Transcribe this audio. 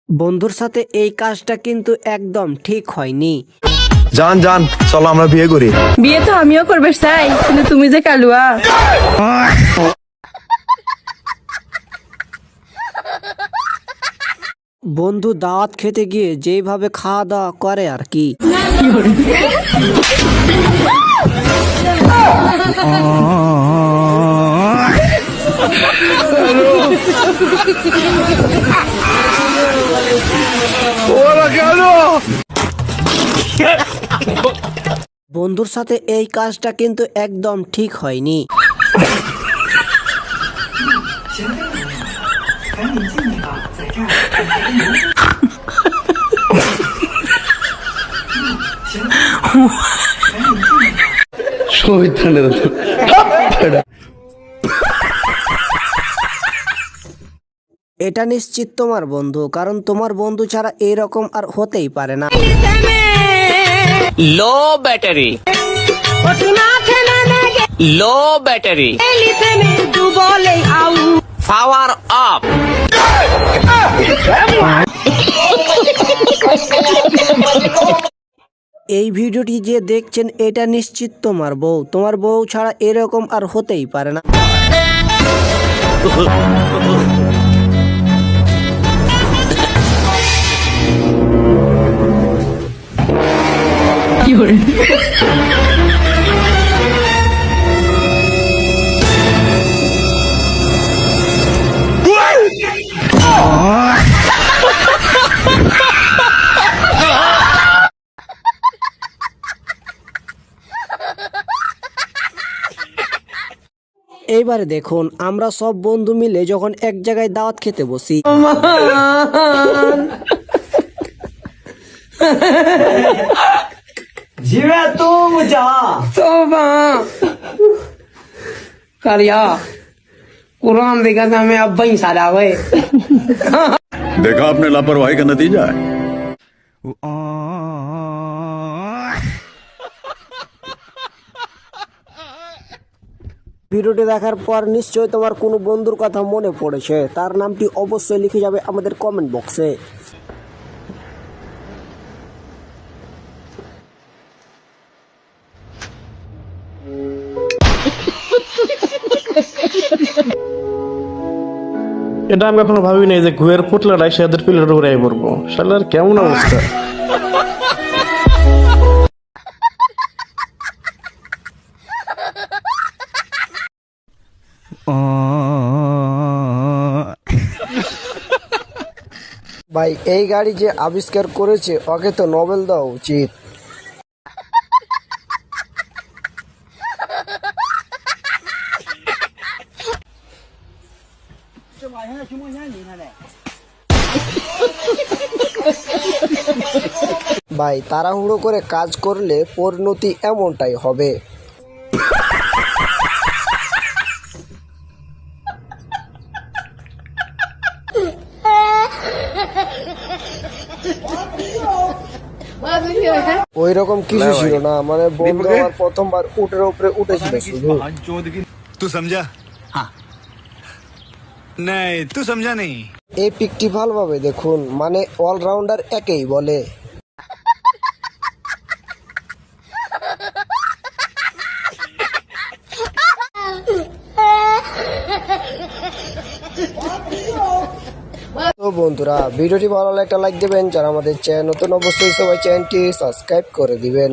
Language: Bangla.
বন্ধুর সাথে এই কাজটা কিন্তু একদম ঠিক হয়নি। জান জান চলো আমরা বিয়ে করি। বিয়ে তো আমিও করবে চাই, কিন্তু তুমি যে কালুয়া। বন্ধু দাওয়াত খেতে গিয়ে যেইভাবে খাওয়া দাওয়া করে আর কি। বন্ধুর সাথে এই কাজটা কিন্তু একদম ঠিক হয়নি। এটা নিশ্চিত তোমার বন্ধু, কারণ তোমার বন্ধু ছাড়া এরকম আর হতেই পারে না। Low battery low battery power up. এই ভিডিওটি যে দেখছেন এটা নিশ্চিত তোমার বউ, তোমার বউ ছাড়া এরকম আর হতেই পারে না। এইবারে দেখুন, আমরা সব বন্ধু মিলে যখন এক জায়গায় দাওয়াত খেতে বসি, कुरान देखा था मैं अब वही सारा हुए। देखा आपने लापरवाही का नतीजा है। ভিডিওটি দেখার পর নিশ্চয়ই তোমার কোনো বন্ধুর কথা মনে পড়েছে, তার নামটি অবশ্যই লিখে যাবে আমাদের কমেন্ট বক্সে। এটা আমি এখনো ভাবি নাই যে ঘুয়ের পুতলাটা এসে এদের পিলের উপরে পড়বো। শালার কেমন অবস্থা। ভাই এই গাড়ি যে আবিষ্কার করেছে ওকে তো নোবেল দেওয়া উচিত। ভাই তাড়াহুড়ো করে কাজ করলে পরিণতি এমনটাই হবে। ওই রকম কিছু ছিল না, মানে বন্ধু আমার প্রথমবার উটের উপরে উঠেছিল শুধু। तू समझा? हाँ नहीं तू समझा नहीं। এই পিকটি ভালোভাবে দেখুন, মানে অলরাউন্ডার একেই বলে। তো বন্ধুরা, ভিডিওটি ভালো লাগলে একটা লাইক দিবেন, যারা আমাদের চ্যানেল নতুন অবশ্যই সবাই চ্যানেলটি সাবস্ক্রাইব করে দিবেন।